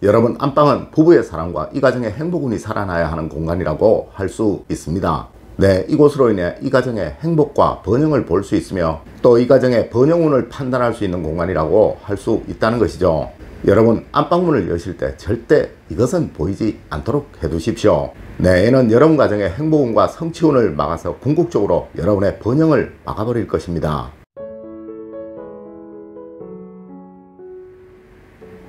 여러분, 안방은 부부의 사랑과 이 가정의 행복운이 살아나야 하는 공간이라고 할 수 있습니다. 네, 이곳으로 인해 이 가정의 행복과 번영을 볼 수 있으며 또 이 가정의 번영운을 판단할 수 있는 공간이라고 할 수 있다는 것이죠. 여러분, 안방문을 여실 때 절대 이것은 보이지 않도록 해두십시오. 네, 이는 여러분 가정의 행복운과 성취운을 막아서 궁극적으로 여러분의 번영을 막아버릴 것입니다.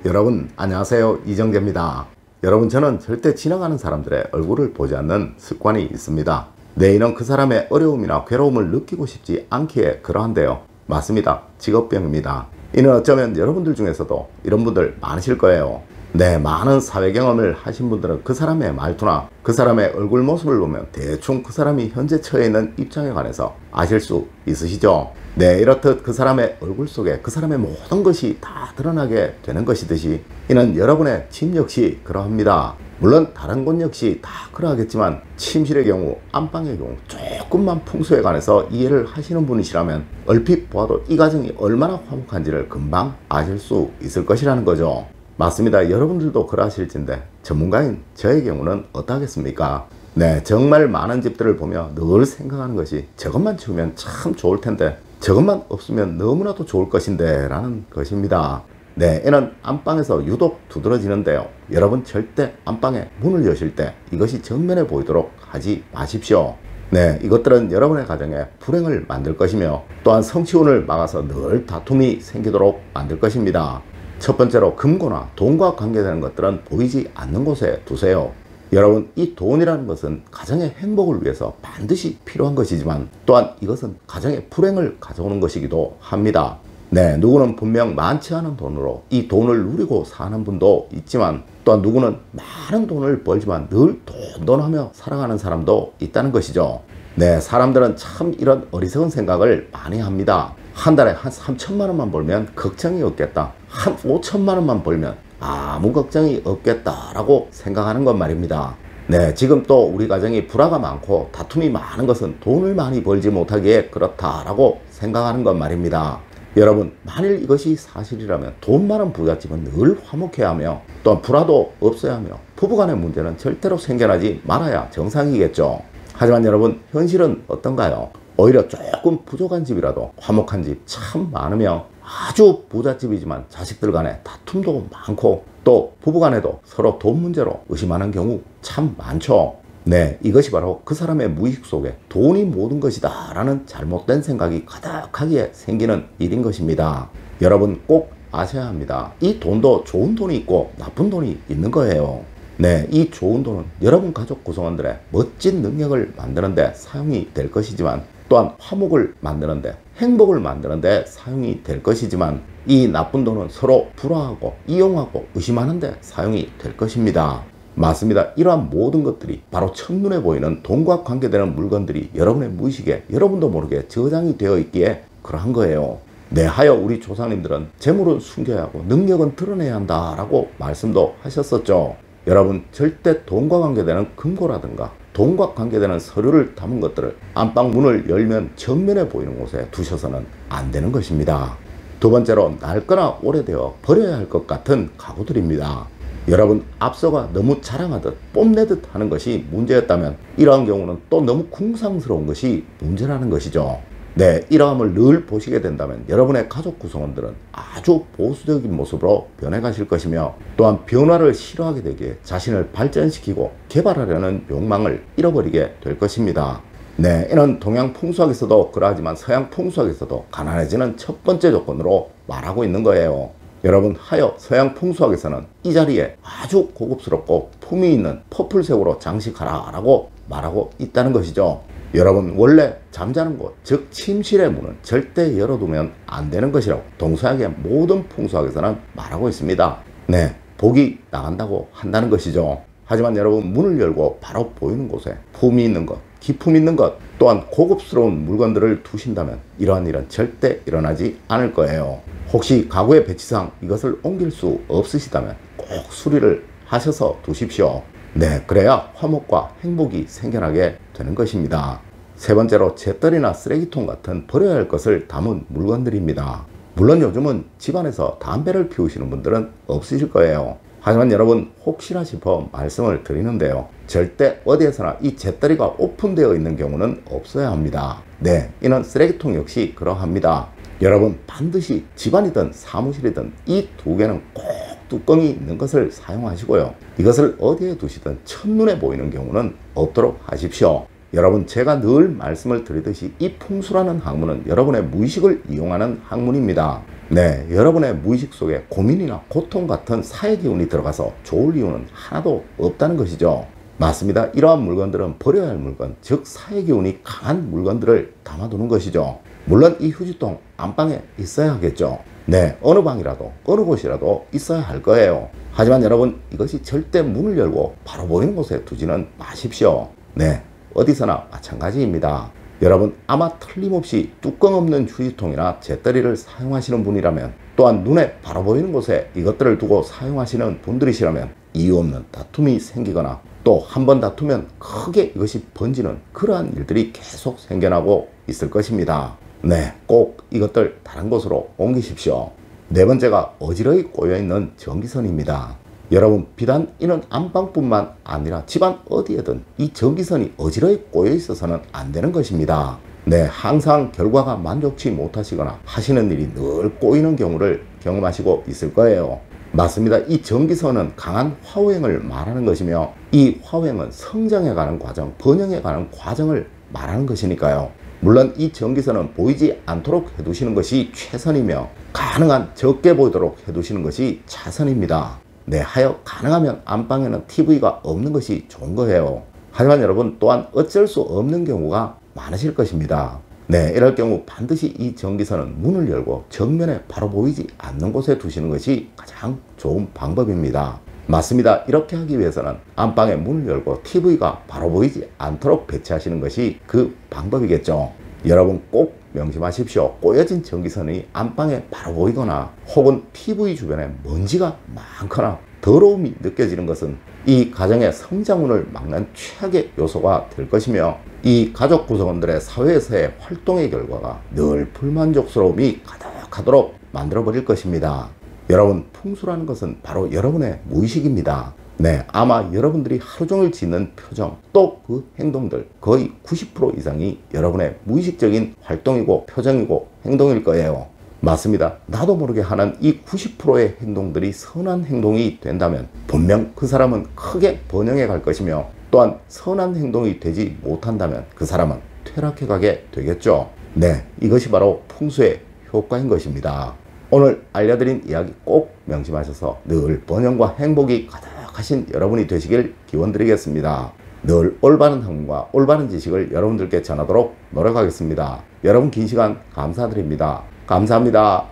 여러분, 안녕하세요. 이정재입니다. 여러분, 저는 절대 지나가는 사람들의 얼굴을 보지 않는 습관이 있습니다. 네, 이는 그 사람의 어려움이나 괴로움을 느끼고 싶지 않기에 그러한데요. 맞습니다. 직업병입니다. 이는 어쩌면 여러분들 중에서도 이런 분들 많으실 거예요. 네, 많은 사회 경험을 하신 분들은 그 사람의 말투나 그 사람의 얼굴 모습을 보면 대충 그 사람이 현재 처해 있는 입장에 관해서 아실 수 있으시죠? 네, 이렇듯 그 사람의 얼굴 속에 그 사람의 모든 것이 다 드러나게 되는 것이듯이 이는 여러분의 집 역시 그러합니다. 물론 다른 곳 역시 다 그러하겠지만 침실의 경우, 안방의 경우 조금만 풍수에 관해서 이해를 하시는 분이시라면 얼핏 보아도 이 가정이 얼마나 화목한지를 금방 아실 수 있을 것이라는 거죠. 맞습니다. 여러분들도 그러하실진데 전문가인 저의 경우는 어떠하겠습니까? 네, 정말 많은 집들을 보며 늘 생각하는 것이 저것만 채우면 참 좋을 텐데 저것만 없으면 너무나도 좋을 것인데 라는 것입니다. 네, 이는 안방에서 유독 두드러지는데요. 여러분, 절대 안방에 문을 여실 때 이것이 정면에 보이도록 하지 마십시오. 네, 이것들은 여러분의 가정에 불행을 만들 것이며 또한 성취운을 막아서 늘 다툼이 생기도록 만들 것입니다. 첫 번째로 금고나 돈과 관계되는 것들은 보이지 않는 곳에 두세요. 여러분, 이 돈이라는 것은 가정의 행복을 위해서 반드시 필요한 것이지만 또한 이것은 가정의 불행을 가져오는 것이기도 합니다. 네, 누구는 분명 많지 않은 돈으로 이 돈을 누리고 사는 분도 있지만 또한 누구는 많은 돈을 벌지만 늘 돈돈하며 살아가는 사람도 있다는 것이죠. 네, 사람들은 참 이런 어리석은 생각을 많이 합니다. 한 달에 한 3천만 원만 벌면 걱정이 없겠다. 한 5천만 원만 벌면 아무 걱정이 없겠다라고 생각하는 것 말입니다. 네, 지금 또 우리 가정이 불화가 많고 다툼이 많은 것은 돈을 많이 벌지 못하기에 그렇다라고 생각하는 것 말입니다. 여러분, 만일 이것이 사실이라면 돈 많은 부잣집은 늘 화목해야 하며 또한 불화도 없어야 하며 부부간의 문제는 절대로 생겨나지 말아야 정상이겠죠. 하지만 여러분, 현실은 어떤가요? 오히려 조금 부족한 집이라도 화목한 집 참 많으며 아주 부잣집이지만 자식들 간에 다툼도 많고 또 부부간에도 서로 돈 문제로 의심하는 경우 참 많죠. 네, 이것이 바로 그 사람의 무의식 속에 돈이 모든 것이다 라는 잘못된 생각이 가득하게 생기는 일인 것입니다. 여러분, 꼭 아셔야 합니다. 이 돈도 좋은 돈이 있고 나쁜 돈이 있는 거예요. 네, 이 좋은 돈은 여러분 가족 구성원들의 멋진 능력을 만드는데 사용이 될 것이지만 또한 화목을 만드는데 행복을 만드는데 사용이 될 것이지만 이 나쁜 돈은 서로 불화하고 이용하고 의심하는데 사용이 될 것입니다. 맞습니다. 이러한 모든 것들이 바로 첫눈에 보이는 돈과 관계되는 물건들이 여러분의 무의식에 여러분도 모르게 저장이 되어 있기에 그러한 거예요. 네, 하여 우리 조상님들은 재물은 숨겨야 하고 능력은 드러내야 한다라고 말씀도 하셨었죠. 여러분, 절대 돈과 관계되는 금고라든가 돈과 관계되는 서류를 담은 것들을 안방 문을 열면 정면에 보이는 곳에 두셔서는 안 되는 것입니다. 두 번째로, 낡거나 오래되어 버려야 할 것 같은 가구들입니다. 여러분, 앞서가 너무 자랑하듯 뽐내듯 하는 것이 문제였다면 이러한 경우는 또 너무 궁상스러운 것이 문제라는 것이죠. 네, 이러함을 늘 보시게 된다면 여러분의 가족 구성원들은 아주 보수적인 모습으로 변해가실 것이며 또한 변화를 싫어하게 되기에 자신을 발전시키고 개발하려는 욕망을 잃어버리게 될 것입니다. 네, 이는 동양 풍수학에서도 그러하지만 서양 풍수학에서도 가난해지는 첫 번째 조건으로 말하고 있는 거예요. 여러분, 하여 서양 풍수학에서는 이 자리에 아주 고급스럽고 품위 있는 퍼플색으로 장식하라 라고 말하고 있다는 것이죠. 여러분, 원래 잠자는 곳, 즉 침실의 문은 절대 열어두면 안 되는 것이라고 동서양의 모든 풍수학에서는 말하고 있습니다. 네, 복이 나간다고 한다는 것이죠. 하지만 여러분, 문을 열고 바로 보이는 곳에 품이 있는 것, 기품 있는 것, 또한 고급스러운 물건들을 두신다면 이러한 일은 절대 일어나지 않을 거예요. 혹시 가구의 배치상 이것을 옮길 수 없으시다면 꼭 수리를 하셔서 두십시오. 네, 그래야 화목과 행복이 생겨나게 되는 것입니다. 세 번째로, 재떨이나 쓰레기통 같은 버려야 할 것을 담은 물건들입니다. 물론 요즘은 집안에서 담배를 피우시는 분들은 없으실 거예요. 하지만 여러분 혹시나 싶어 말씀을 드리는데요. 절대 어디에서나 이 재떨이가 오픈되어 있는 경우는 없어야 합니다. 네, 이는 쓰레기통 역시 그러합니다. 여러분 반드시 집안이든 사무실이든 이 두 개는 꼭 뚜껑이 있는 것을 사용하시고요. 이것을 어디에 두시든 첫눈에 보이는 경우는 없도록 하십시오. 여러분 제가 늘 말씀을 드리듯이 이 풍수라는 학문은 여러분의 무의식을 이용하는 학문입니다. 네, 여러분의 무의식 속에 고민이나 고통 같은 사회 기운이 들어가서 좋을 이유는 하나도 없다는 것이죠. 맞습니다. 이러한 물건들은 버려야 할 물건, 즉 사회 기운이 강한 물건들을 담아두는 것이죠. 물론 이 휴지통 안방에 있어야 하겠죠. 네, 어느 방이라도 어느 곳이라도 있어야 할 거예요. 하지만 여러분 이것이 절대 문을 열고 바로 보이는 곳에 두지는 마십시오. 네, 어디서나 마찬가지입니다. 여러분 아마 틀림없이 뚜껑 없는 휴지통이나 재떨이를 사용하시는 분이라면, 또한 눈에 바로 보이는 곳에 이것들을 두고 사용하시는 분들이시라면 이유 없는 다툼이 생기거나 또 한 번 다투면 크게 이것이 번지는 그러한 일들이 계속 생겨나고 있을 것입니다. 네, 꼭 이것들 다른 곳으로 옮기십시오. 네 번째가 어지러이 꼬여있는 전기선입니다. 여러분 비단 이는 안방뿐만 아니라 집안 어디에든 이 전기선이 어지러이 꼬여 있어서는 안 되는 것입니다. 네, 항상 결과가 만족치 못하시거나 하시는 일이 늘 꼬이는 경우를 경험하시고 있을 거예요. 맞습니다. 이 전기선은 강한 화호행을 말하는 것이며 이 화호행은 성장해가는 과정, 번영해가는 과정을 말하는 것이니까요. 물론 이 전기선은 보이지 않도록 해두시는 것이 최선이며 가능한 적게 보이도록 해두시는 것이 차선입니다. 네, 하여 가능하면 안방에는 TV가 없는 것이 좋은 거예요. 하지만 여러분 또한 어쩔 수 없는 경우가 많으실 것입니다. 네, 이럴 경우 반드시 이 전기선은 문을 열고 정면에 바로 보이지 않는 곳에 두시는 것이 가장 좋은 방법입니다. 맞습니다. 이렇게 하기 위해서는 안방에 문을 열고 TV가 바로 보이지 않도록 배치하시는 것이 그 방법이겠죠. 여러분 꼭 명심하십시오. 꼬여진 전기선이 안방에 바로 보이거나 혹은 TV 주변에 먼지가 많거나 더러움이 느껴지는 것은 이 가정의 성장운을 막는 최악의 요소가 될 것이며 이 가족 구성원들의 사회에서의 활동의 결과가 늘 불만족스러움이 가득하도록 만들어 버릴 것입니다. 여러분 풍수라는 것은 바로 여러분의 무의식입니다. 네, 아마 여러분들이 하루 종일 짓는 표정 또 그 행동들 거의 90% 이상이 여러분의 무의식적인 활동이고 표정이고 행동일 거예요. 맞습니다. 나도 모르게 하는 이 90%의 행동들이 선한 행동이 된다면 분명 그 사람은 크게 번영해 갈 것이며, 또한 선한 행동이 되지 못한다면 그 사람은 퇴락해 가게 되겠죠. 네, 이것이 바로 풍수의 효과인 것입니다. 오늘 알려드린 이야기 꼭 명심하셔서 늘 번영과 행복이 가득하신 여러분이 되시길 기원드리겠습니다. 늘 올바른 학문과 올바른 지식을 여러분들께 전하도록 노력하겠습니다. 여러분 긴 시간 감사드립니다. 감사합니다.